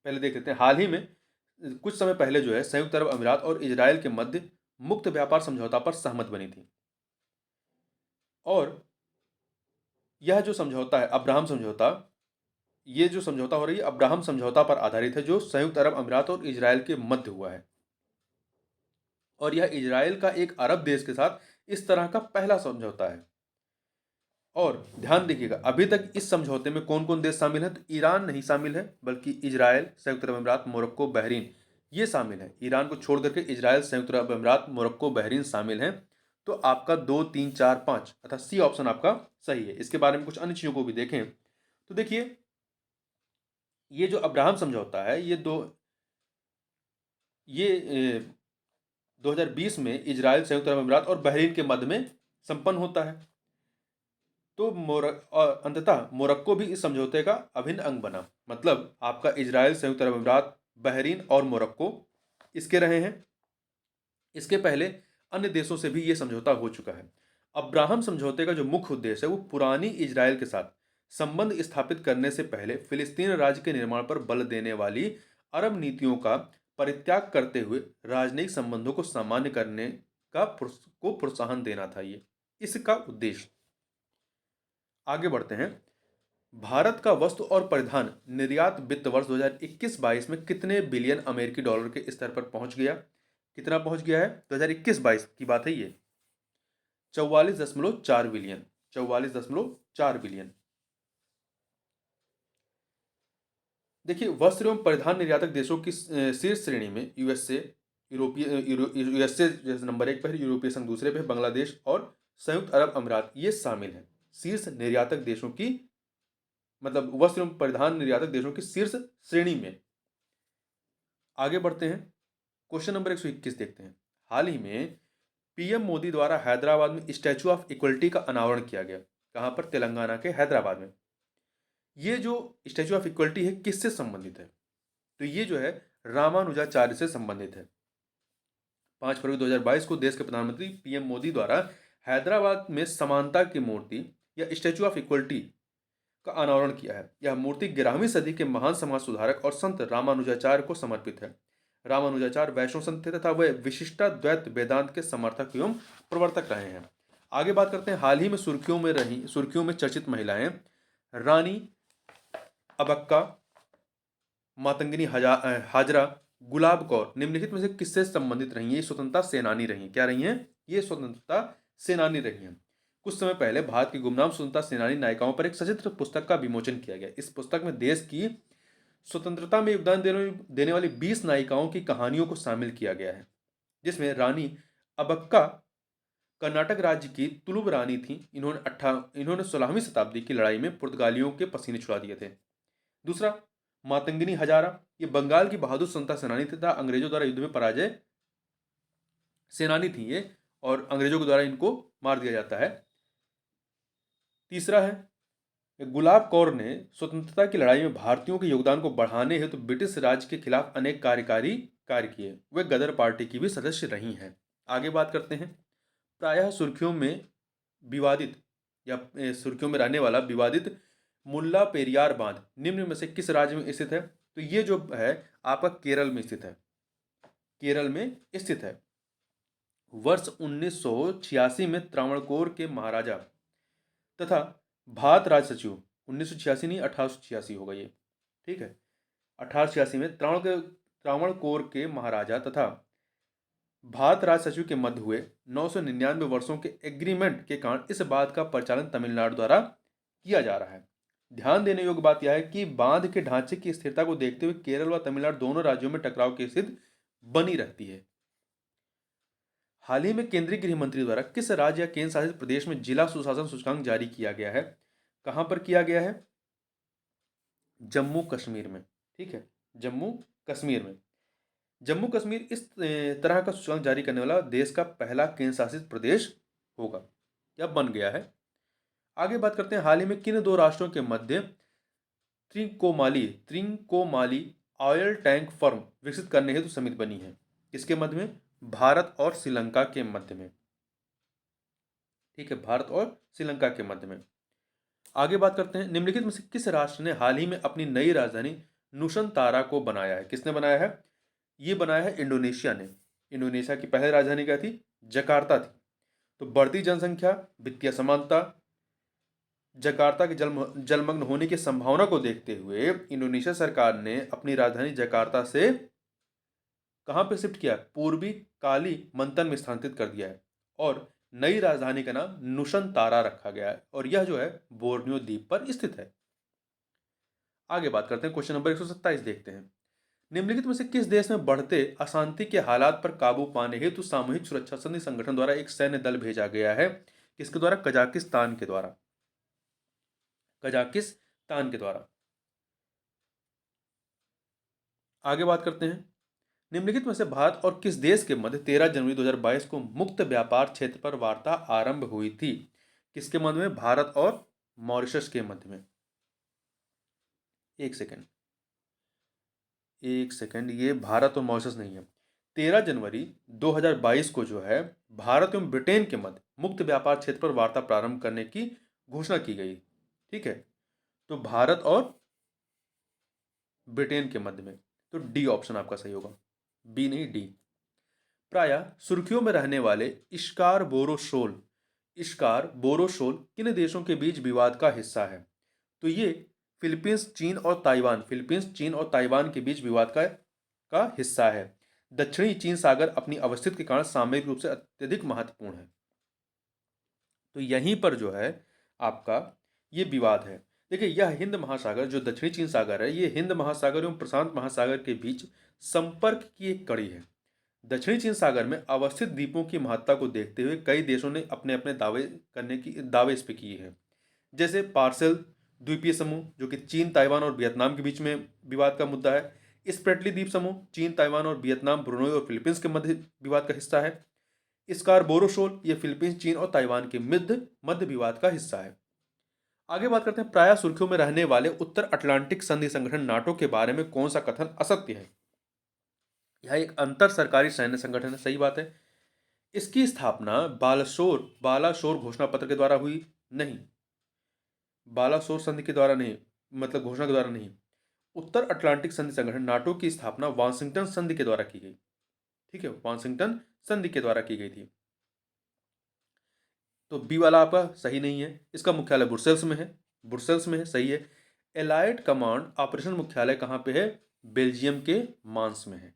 पहले देख लेते हैं। हाल ही में कुछ समय पहले जो है संयुक्त अरब अमीरात और इजराइल के मध्य मुक्त व्यापार समझौता पर सहमत बनी थी। और यह जो समझौता है अब्राहम समझौता, ये जो समझौता हो रही है अब्राहम समझौता पर आधारित है, जो संयुक्त अरब अमीरात और इजराइल के मध्य हुआ है। और यह इजराइल का एक अरब देश के साथ इस तरह का पहला समझौता है। और ध्यान देखिएगा, अभी तक इस समझौते में कौन कौन देश शामिल हैं? तो ईरान नहीं शामिल है, बल्कि इजराइल, संयुक्त अरब अमीरात, मोरक्को, बहरीन ये शामिल है। ईरान को छोड़ करके इजराइल, संयुक्त अरब अमीरात, मोरक्को, बहरीन शामिल हैं। तो आपका 2, 3, 4, 5 अर्थात सी ऑप्शन आपका सही है। इसके बारे में कुछ अन्य चीज़ों को भी देखें तो देखिए, ये जो अब्राहम समझौता है ये 2020 में इजराइल, संयुक्त अरब अमीरात और बहरीन के मध्य में संपन्न होता है। तो अंततः मोरक्को भी इस समझौते का अभिन्न अंग बना। मतलब आपका इजराइल, संयुक्त अरब अमीरात, बहरीन और मोरक्को इसके रहे हैं। इसके पहले अन्य देशों से भी ये समझौता हो चुका है। अब्राहम समझौते का जो मुख्य उद्देश्य है वो पुरानी इजराइल के साथ संबंध स्थापित करने से पहले फिलिस्तीन राज्य के निर्माण पर बल देने वाली अरब नीतियों का परित्याग करते हुए राजनयिक संबंधों को सामान्य करने को प्रोत्साहन देना था। ये इसका उद्देश्य। आगे बढ़ते हैं। भारत का वस्तु और परिधान निर्यात वित्त वर्ष 2021-22 में कितने बिलियन अमेरिकी डॉलर के स्तर पर पहुंच गया? कितना पहुंच गया है? 2021-22 की बात है ये। 44.4 बिलियन। 44.4 बिलियन। देखिए, वस्त्र एवं परिधान निर्यातक देशों की शीर्ष श्रेणी में यूएसए, यूएसए जैसे नंबर 1 पर है, यूरोपीय संघ दूसरे पे है, बांग्लादेश और संयुक्त अरब अमीरात ये शामिल हैं शीर्ष निर्यातक देशों की, मतलब वस्त्र एवं परिधान निर्यातक देशों की शीर्ष श्रेणी में। आगे बढ़ते हैं, क्वेश्चन नंबर 121 देखते हैं। हाल ही में पीएम मोदी द्वारा हैदराबाद में स्टैचू ऑफ इक्वलिटी का अनावरण किया गया। कहाँ पर? तेलंगाना के हैदराबाद में। ये जो स्टैचू ऑफ इक्वलिटी है किससे संबंधित है? तो ये जो है रामानुजाचार्य से संबंधित है। 5 फरवरी 2022 को देश के प्रधानमंत्री पीएम मोदी द्वारा हैदराबाद में समानता की मूर्ति या स्टैचू ऑफ इक्वलिटी का अनावरण किया है। यह मूर्ति 11वीं सदी के महान समाज सुधारक और संत रामानुजाचार्य को समर्पित है। रामानुजाचार्य वैष्णव संत थे तथा वे विशिष्टाद्वैत वेदांत के समर्थक एवं प्रवर्तक रहे हैं। आगे बात करते हैं, हाल ही में सुर्खियों में चर्चित महिलाएं रानी अबक्का, मातंगिनी हाजरा, गुलाब कौर निम्नलिखित में से किससे संबंधित रही हैं? ये स्वतंत्रता सेनानी रही हैं। क्या रही हैं? ये स्वतंत्रता सेनानी रही हैं। कुछ समय पहले भारत की गुमनाम स्वतंत्रता सेनानी नायिकाओं पर एक सचित्र पुस्तक का विमोचन किया गया। इस पुस्तक में देश की स्वतंत्रता में योगदान देने वाली 20 नायिकाओं की कहानियों को शामिल किया गया है, जिसमें रानी अबक्का कर्नाटक राज्य की तुलुब रानी थी। इन्होंने 16वीं शताब्दी की लड़ाई में पुर्तगालियों के पसीने छुड़ा दिए थे। दूसरा, मातंगिनी हजारा, ये बंगाल की बहादुर स्वतंत्रता सेनानी तथा अंग्रेजों द्वारा युद्ध में पराजय सेनानी थी ये, और अंग्रेजों के द्वारा इनको मार दिया जाता है। तीसरा है गुलाब कौर ने स्वतंत्रता की लड़ाई में भारतीयों के योगदान को बढ़ाने हेतु ब्रिटिश राज के खिलाफ अनेक कार्यकारी कार्य किए। वे गदर पार्टी की भी सदस्य रही हैं। आगे बात करते हैं, प्रायः सुर्खियों में विवादित या सुर्खियों में रहने वाला विवादित मुल्ला पेरियार बांध निम्न में से किस राज्य में स्थित है? तो ये जो है आपका केरल में स्थित है। केरल में स्थित है। वर्ष 1986 में त्रावणकोर के महाराजा तथा भारत राज सचिव, 1986 नहीं 1886 होगा ये, ठीक है, 1886 में त्रावणकोर के महाराजा तथा भारत राज सचिव के मध्य हुए 999 वर्षों के एग्रीमेंट के कारण इस बांध का परिचालन तमिलनाडु द्वारा किया जा रहा है। ध्यान देने योग्य बात यह है कि बांध के ढांचे की स्थिरता को देखते हुए केरल व तमिलनाडु दोनों राज्यों में टकराव की स्थिति बनी रहती है। हाल ही में केंद्रीय गृह मंत्री द्वारा किस राज्य या केंद्र शासित प्रदेश में जिला सुशासन सूचकांक जारी किया गया है? कहां पर किया गया है? जम्मू कश्मीर में। ठीक है, जम्मू कश्मीर में। जम्मू कश्मीर इस तरह का सूचकांक जारी करने वाला देश का पहला केंद्र शासित प्रदेश होगा या बन गया है। आगे बात करते हैं, हाल ही में किन दो राष्ट्रों के मध्य त्रिंकोमाली ऑयल टैंक फर्म विकसित करने हेतु समिति बनी है? किसके मध्य में? भारत और श्रीलंका के मध्य में। ठीक है, भारत और श्रीलंका के मध्य में। आगे बात करते हैं, निम्नलिखित में से किस राष्ट्र ने हाल ही में अपनी नई राजधानी नुशंतारा को बनाया है? किसने बनाया है? ये बनाया है इंडोनेशिया ने। इंडोनेशिया की पहली राजधानी क्या थी? जकार्ता थी। तो बढ़ती जनसंख्या, वित्तीय समानता, जकार्ता के जलमग्न होने की संभावना को देखते हुए इंडोनेशिया सरकार ने अपनी राजधानी जकार्ता से कहां पे शिफ्ट किया? पूर्वी काली मंतन में स्थानांतरित कर दिया है और नई राजधानी का नाम नुशंतारा रखा गया है और यह जो है बोर्नियो द्वीप पर स्थित है। आगे बात करते हैं, क्वेश्चन नंबर 127 देखते हैं। निम्नलिखित में से किस देश में बढ़ते अशांति के हालात पर काबू पाने हेतु सामूहिक सुरक्षा संधि संगठन द्वारा एक सैन्य दल भेजा गया है? किसके द्वारा? कजाकिस्तान के द्वारा। कजाकिस्तान के द्वारा। आगे बात करते हैं, निम्नलिखित में से भारत और किस देश के मध्य 13 जनवरी 2022 को मुक्त व्यापार क्षेत्र पर वार्ता आरंभ हुई थी? किसके मध्य में? भारत और मॉरिशस के मध्य में। एक सेकंड, ये भारत और मॉरिशस नहीं है। 13 जनवरी 2022 को जो है भारत एवं ब्रिटेन के मध्य मुक्त व्यापार क्षेत्र पर वार्ता प्रारंभ करने की घोषणा की गई। ठीक है, तो भारत और ब्रिटेन के मध्य में। तो डी ऑप्शन आपका सही होगा, बी नहीं डी। प्रायः सुर्खियों में रहने वाले इश्कार बोरोशोल किन देशों के बीच विवाद का हिस्सा है? तो ये फिलीपींस, चीन और ताइवान के बीच विवाद का हिस्सा है। दक्षिणी चीन सागर अपनी अवस्थित के कारण सामरिक रूप से अत्यधिक महत्वपूर्ण है। तो यहीं पर जो है आपका ये विवाद है। देखिए, यह हिंद महासागर जो दक्षिणी चीन सागर है, ये हिंद महासागर एवं प्रशांत महासागर के बीच संपर्क की एक कड़ी है। दक्षिणी चीन सागर में अवस्थित द्वीपों की महत्ता को देखते हुए कई देशों ने अपने अपने दावे इस पे किए हैं। जैसे पार्सेल द्वीपीय समूह, जो कि चीन, ताइवान और वियतनाम के बीच में विवाद का मुद्दा है। स्प्रेटली द्वीप समूह चीन, ताइवान और वियतनाम, ब्रुनोई और फिलीपींस के मध्य विवाद का हिस्सा है। स्कारबोरो शोल, ये फिलीपींस, चीन और ताइवान के मध्य विवाद का हिस्सा है। आगे बात करते हैं, प्रायः सुर्खियों में रहने वाले उत्तर अटलांटिक संधि संगठन नाटो के बारे में कौन सा कथन असत्य है? यह एक अंतर सरकारी सैन्य संगठन है, सही बात है। इसकी स्थापना बालाशोर घोषणा पत्र के द्वारा हुई नहीं, बालाशोर संधि के द्वारा नहीं, मतलब घोषणा के द्वारा नहीं। उत्तर अटलांटिक संधि संगठन नाटो की स्थापना वाशिंगटन संधि के द्वारा की गई। ठीक है, वाशिंगटन संधि के द्वारा की गई थी। तो बी वाला आपका सही नहीं है। इसका मुख्यालय ब्रुसेल्स में है, सही है। एलाइड कमांड ऑपरेशन मुख्यालय कहाँ पे है? बेल्जियम के मांस में है।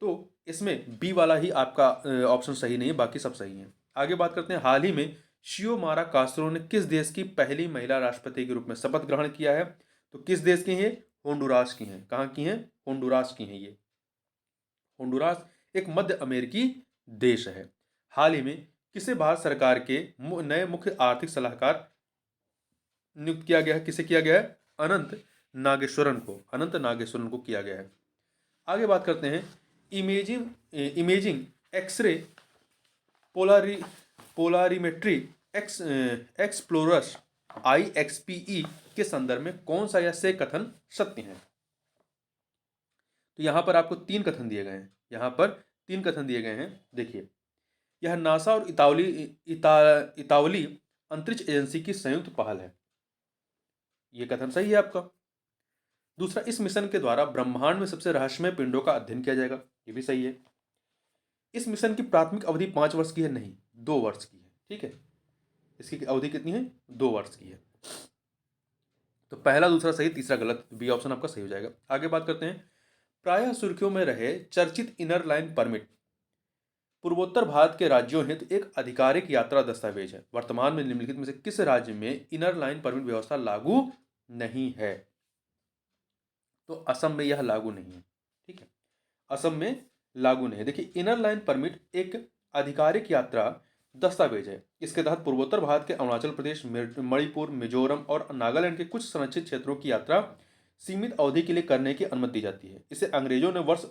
तो इसमें बी वाला ही आपका ऑप्शन सही नहीं है, बाकी सब सही है। आगे बात करते हैं, हाल ही में शियोमारा कास्त्रो ने किस देश की पहली महिला राष्ट्रपति के रूप में शपथ ग्रहण किया है? तो किस देश की है? होंडुरास की हैं। कहाँ की हैं? होंडुरास की हैं ये। होंडुरास एक मध्य अमेरिकी देश है। हाल ही में किसे भारत सरकार के नए मुख्य आर्थिक सलाहकार नियुक्त किया गया है? किसे किया गया है? अनंत नागेश्वरन को किया गया है। आगे बात करते हैं, इमेजिंग एक्सरे पोलारी पोलारीमेट्री एक्सप्लोरस IXPE के संदर्भ में कौन सा या से कथन सत्य है? तो यहां पर आपको तीन कथन दिए गए हैं। देखिए, यह नासा और इतावली अंतरिक्ष एजेंसी की संयुक्त पहल है, यह कथन सही है आपका। दूसरा, इस मिशन के द्वारा ब्रह्मांड में सबसे रहस्यमय पिंडों का अध्ययन किया जाएगा, ये भी सही है। इस मिशन की प्राथमिक अवधि 5 वर्ष की है, नहीं 2 वर्ष की है। ठीक है, इसकी अवधि कितनी है? 2 वर्ष की है। तो पहला दूसरा सही, तीसरा गलत, बी ऑप्शन आपका सही हो जाएगा। आगे बात करते हैं, प्रायः सुर्खियों में रहे चर्चित इनर लाइन परमिट पूर्वोत्तर भारत के राज्यों हेतु एक आधिकारिक यात्रा दस्तावेज है। वर्तमान में निम्नलिखित में से किस राज्य में इनर लाइन परमिट व्यवस्था लागू नहीं है? तो असम में यह लागू नहीं है। ठीक है, असम में लागू नहीं है। देखिए, इनर लाइन परमिट एक आधिकारिक यात्रा दस्तावेज है। इसके तहत पूर्वोत्तर भारत के अरुणाचल प्रदेश, मणिपुर, मिजोरम और नागालैंड के कुछ संरक्षित क्षेत्रों की यात्रा सीमित अवधि के लिए करने की अनुमति दी जाती है। इसे अंग्रेजों ने वर्ष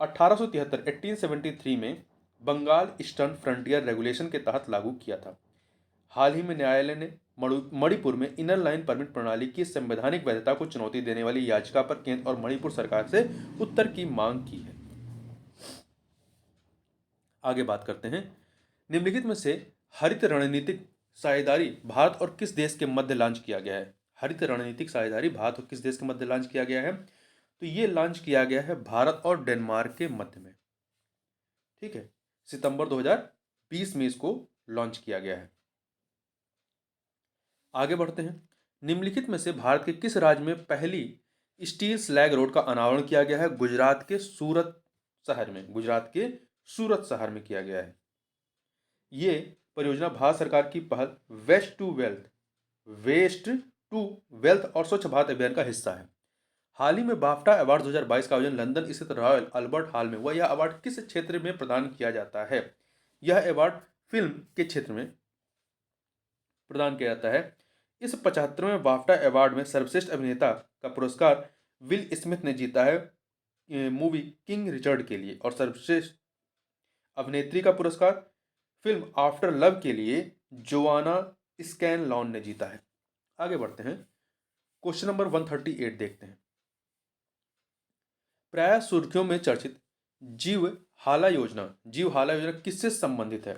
1873 में बंगाल ईस्टर्न फ्रंटियर रेगुलेशन के तहत लागू किया था। हाल ही में न्यायालय ने मणिपुर में इनर लाइन परमिट प्रणाली की संवैधानिक वैधता को चुनौती देने वाली याचिका पर केंद्र और मणिपुर सरकार से उत्तर की मांग की है। आगे बात करते हैं, निम्नलिखित में से हरित रणनीतिक साझेदारी भारत और किस देश के मध्य लॉन्च किया गया है? हरित रणनीतिक साझेदारी भारत और किस देश के मध्य लॉन्च किया गया है? तो ये लॉन्च किया गया है भारत और डेनमार्क के मध्य में। ठीक है, सितंबर 2020 में इसको लॉन्च किया गया है। आगे बढ़ते हैं, निम्नलिखित में से भारत के किस राज्य में पहली स्टील स्लैग रोड का अनावरण किया गया है? गुजरात के सूरत शहर में किया गया है। ये परियोजना भारत सरकार की पहल वेस्ट टू वेल्थ और स्वच्छ भारत अभियान का हिस्सा है। हाल ही में बाफ्टा अवार्ड 2022 का आयोजन लंदन स्थित रॉयल अल्बर्ट हॉल में हुआ। यह अवार्ड किस क्षेत्र में प्रदान किया जाता है? यह अवार्ड फिल्म के क्षेत्र में प्रदान किया जाता है। इस 75वें बाफ्टा अवार्ड में सर्वश्रेष्ठ अभिनेता का पुरस्कार विल स्मिथ ने जीता है मूवी किंग रिचर्ड के लिए, और सर्वश्रेष्ठ अभिनेत्री का पुरस्कार फिल्म आफ्टर लव के लिए जोआना स्कैनलॉन ने जीता है। आगे बढ़ते हैं, क्वेश्चन नंबर 138 देखते हैं। प्रायः सुर्खियों में चर्चित जीव हाला योजना किससे संबंधित है?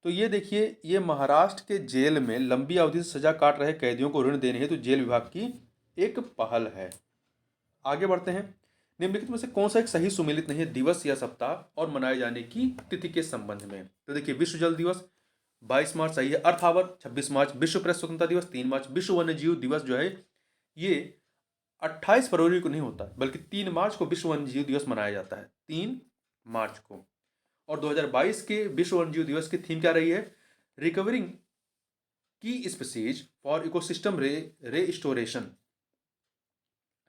तो ये देखिए, ये महाराष्ट्र के जेल में लंबी अवधि से सजा काट रहे कैदियों को ऋण देने हेतु जेल विभाग की एक पहल है। आगे बढ़ते हैं, निम्नलिखित में से कौन सा एक सही सुमेलित नहीं है दिवस या सप्ताह और मनाए जाने की तिथि के संबंध में? तो देखिए, विश्व जल दिवस 22 मार्च सही है। अर्थ आवर 26 मार्च। विश्व प्रेस स्वतंत्रता दिवस 3 मार्च। विश्व वन्य जीव दिवस जो है ये 28 फरवरी को नहीं होता, बल्कि 3 मार्च को विश्व वन्य जीव दिवस मनाया जाता है, 3 मार्च को। और 2022 के विश्व वन्य जीव दिवस की थीम क्या रही है? रिकवरिंग की स्पीसीज फॉर इकोसिस्टम रेस्टोरेशन।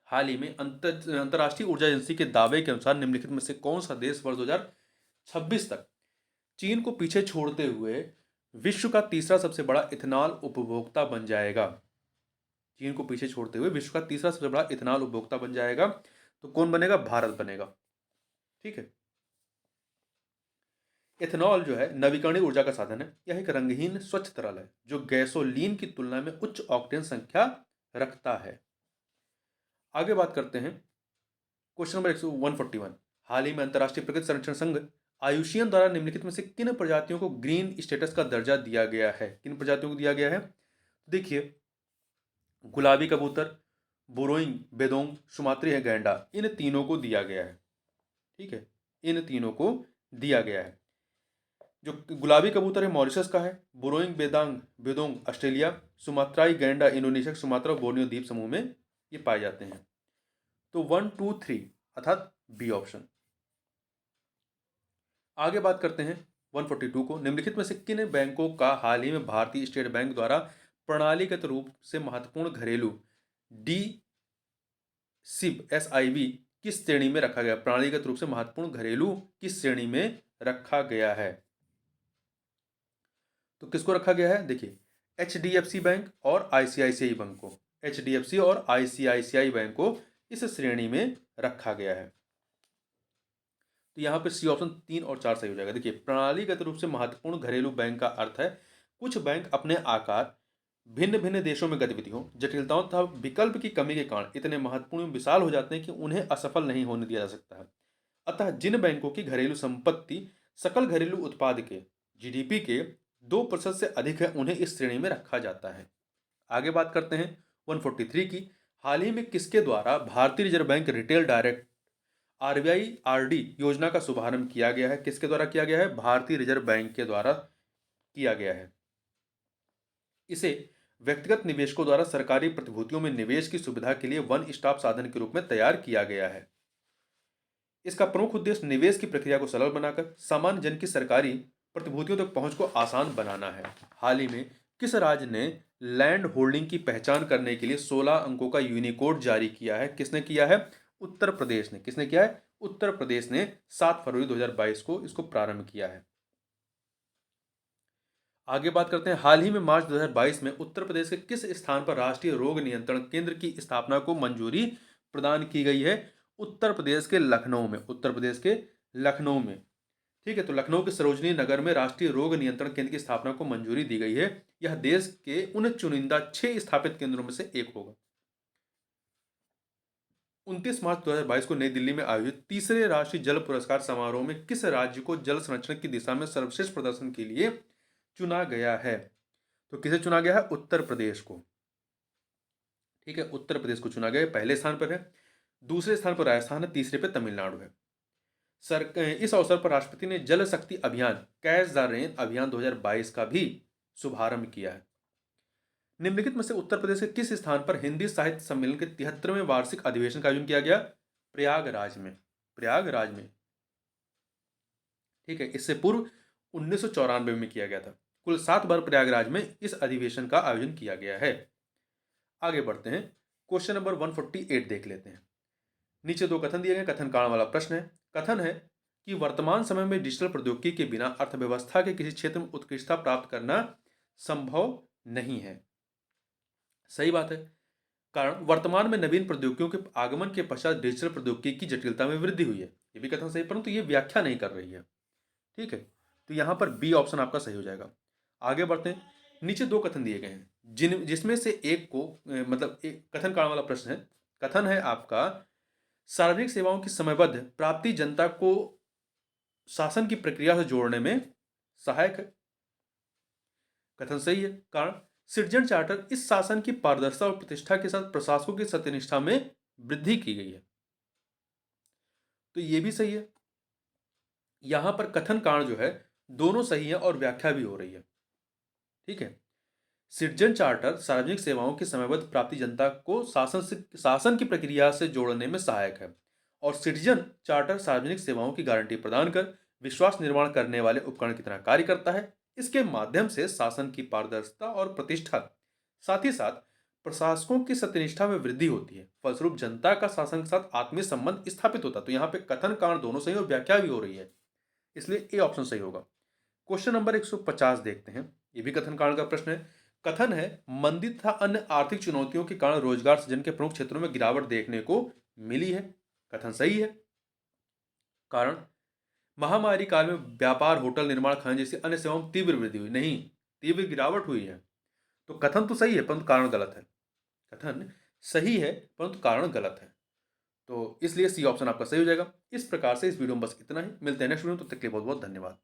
हाल ही में अंतर्राष्ट्रीय ऊर्जा एजेंसी के दावे के अनुसार निम्नलिखित में से कौन सा देश वर्ष 2026 तक चीन को पीछे छोड़ते हुए विश्व का तीसरा सबसे बड़ा इथेनॉल उपभोक्ता बन जाएगा? चीन को पीछे छोड़ते हुए विश्व का तीसरा सबसे बड़ा इथेनॉल उपभोक्ता बन जाएगा, तो कौन बनेगा? भारत बनेगा। ठीक है। इथेनॉल जो है नवीकरणीय ऊर्जा का साधन है। यह एक रंगहीन स्वच्छ तरल है जो गैसोलीन की तुलना में उच्च ऑक्टेन संख्या रखता है। आगे बात करते हैं क्वेश्चन नंबर 141। हाल ही में अंतर्राष्ट्रीय प्रकृति संरक्षण संघ आयुषियन द्वारा निम्नलिखित में से किन प्रजातियों को ग्रीन स्टेटस का दर्जा दिया गया है? किन प्रजातियों को दिया गया है? देखिए, गुलाबी कबूतर, बुरोइंग, बेदोंग, सुमात्री है गैंडा, इन तीनों को दिया गया है। ठीक है, इन तीनों को दिया गया है। जो गुलाबी कबूतर है मॉरिशस का है, बुरोइंग बेदोंग ऑस्ट्रेलिया, सुमात्राई गैंडा इंडोनेशिया, सुमात्रा और बोर्नियो द्वीप समूह में ये पाए जाते हैं। तो 1, 2, 3 अर्थात बी ऑप्शन। आगे बात करते हैं 142 को। निम्नलिखित में से किन बैंकों का हाल ही में भारतीय स्टेट बैंक द्वारा प्रणालीगत रूप से महत्वपूर्ण घरेलू डी सिब SIB किस श्रेणी में रखा गया? प्रणालीगत रूप से महत्वपूर्ण घरेलू किस श्रेणी में रखा गया है? तो किसको रखा गया है? देखिए, HDFC बैंक और ICICI बैंक को, HDFC और ICICI बैंक को इस श्रेणी में रखा गया है। तो यहाँ पे सी ऑप्शन 3 और 4 सही हो जाएगा। देखिए, प्रणालीगत रूप से महत्वपूर्ण घरेलू बैंक का अर्थ है कुछ बैंक अपने आकार, भिन्न भिन्न देशों में गतिविधियों, जटिलताओं तथा विकल्प की कमी के कारण इतने महत्वपूर्ण विशाल हो जाते हैं कि उन्हें असफल नहीं होने दिया जा सकता है। अतः जिन बैंकों की घरेलू संपत्ति सकल घरेलू उत्पाद के GDP के 2% से अधिक है उन्हें इस श्रेणी में रखा जाता है। आगे बात करते हैं 143 की। हाल ही में किसके द्वारा भारतीय reserve bank retail direct RBI RD योजना का शुभारंभ किया गया है? किसके द्वारा किया गया है? भारतीय रिजर्व बैंक के द्वारा किया गया है। इसे व्यक्तिगत निवेशकों द्वारा सरकारी प्रतिभूतियों में निवेश की सुविधा के लिए वन स्टॉप साधन के रूप में तैयार किया गया है। इसका प्रमुख उद्देश्य निवेश की प्रक्रिया को सरल बनाकर सामान्य जन की सरकारी प्रतिभूतियों तक पहुंच को आसान बनाना है। हाल ही में किस राज्य ने लैंड होल्डिंग की पहचान करने के लिए 16 अंकों का यूनिकोड जारी किया है? किसने किया है? उत्तर प्रदेश ने। किसने किया है? उत्तर प्रदेश ने 7 फरवरी 2022 को इसको प्रारंभ किया है। आगे बात करते हैं, हाल ही में मार्च 2022 में उत्तर प्रदेश के किस स्थान पर राष्ट्रीय रोग नियंत्रण केंद्र की स्थापना को मंजूरी प्रदान की गई है? उत्तर प्रदेश के लखनऊ में। उत्तर प्रदेश के लखनऊ में। ठीक है, तो लखनऊ के सरोजनी नगर में राष्ट्रीय रोग नियंत्रण केंद्र की स्थापना को मंजूरी दी गई है। यह देश के उन चुनिंदा 6 स्थापित केंद्रों में से एक होगा। 29 मार्च 2022 को नई दिल्ली में आयोजित तीसरे राष्ट्रीय जल पुरस्कार समारोह में किस राज्य को जल संरक्षण की दिशा में सर्वश्रेष्ठ प्रदर्शन के लिए चुना गया है? तो किसे चुना गया है? उत्तर प्रदेश को। ठीक है, उत्तर प्रदेश को चुना गया है। पहले स्थान पर है, दूसरे स्थान पर राजस्थान है, तीसरे पे तमिलनाडु है। इस अवसर पर राष्ट्रपति ने जल शक्ति अभियान कैच द रेन अभियान 2022 का भी शुभारंभ किया है। निम्नलिखित में से उत्तर प्रदेश के किस स्थान पर हिंदी साहित्य सम्मेलन के 73वें वार्षिक अधिवेशन का आयोजन किया गया? प्रयागराज में। प्रयागराज में। ठीक है, इससे पूर्व 1994 में किया गया था। कुल 7 बार प्रयागराज में इस अधिवेशन का आयोजन किया गया है। आगे बढ़ते हैं, क्वेश्चन नंबर 148 देख लेते हैं। नीचे 2 कथन दिए गए, कथन कारण वाला प्रश्न है। कथन है कि वर्तमान समय में डिजिटल प्रौद्योगिकी के बिना अर्थव्यवस्था के किसी क्षेत्र में उत्कृष्टता प्राप्त करना संभव नहीं है। सही बात है, कारण वर्तमान में नवीन प्रौद्योगिकियों के आगमन के पश्चात डिजिटल प्रौद्योगिकी की जटिलता में वृद्धि हुई है। ये भी कथन सही, परंतु ये व्याख्या नहीं कर रही है। ठीक है, तो यहां पर बी ऑप्शन आपका सही हो जाएगा। आगे बढ़ते हैं, नीचे 2 कथन दिए गए हैं जिसमें से एक को मतलब एक कथन कारण वाला प्रश्न है। कथन है आपका सार्वजनिक सेवाओं की समयबद्ध प्राप्ति जनता को शासन की प्रक्रिया से जोड़ने में सहायक है। कथन सही है, कारण सृजन चार्टर इस शासन की पारदर्शिता और प्रतिष्ठा के साथ प्रशासकों की सत्यनिष्ठा में वृद्धि की गई है। तो ये भी सही है। यहां पर कथन कारण जो है दोनों सही है और व्याख्या भी हो रही है। ठीक है, सृजन चार्टर सार्वजनिक सेवाओं की समयबद्ध प्राप्ति जनता को शासन की प्रक्रिया से जोड़ने में सहायक है और सिटीजन चार्टर सार्वजनिक सेवाओं की गारंटी प्रदान कर विश्वास निर्माण करने वाले उपकरण की तरह कार्य करता है। इसके माध्यम से शासन की पारदर्शिता और प्रतिष्ठा, साथ ही साथ प्रशासकों की सत्यनिष्ठा में वृद्धि होती है। फलस्वरूप जनता का शासन के साथ आत्मीय संबंध स्थापित होता है। तो यहाँ पे कथन कारण दोनों सही और व्याख्या भी हो रही है, इसलिए ए ऑप्शन सही होगा। क्वेश्चन नंबर 150 देखते हैं। ये भी कथन कारण का प्रश्न है। कथन है, मंदी तथा अन्य आर्थिक चुनौतियों के कारण रोजगार सृजन के प्रमुख क्षेत्रों में गिरावट देखने को मिली है। कथन सही है। कारण, महामारी काल में व्यापार, होटल निर्माण, खनन जैसी अन्य सेवाओं में तीव्र वृद्धि हुई। नहीं, तीव्र गिरावट हुई है। तो कथन तो सही है परंतु कारण गलत है। कथन सही है परंतु कारण गलत है। तो इसलिए सी ऑप्शन आपका सही हो जाएगा। इस प्रकार से इस वीडियो में बस इतना ही। मिलते हैं नेक्स्ट वीडियो में, तब तक के लिए बहुत बहुत धन्यवाद।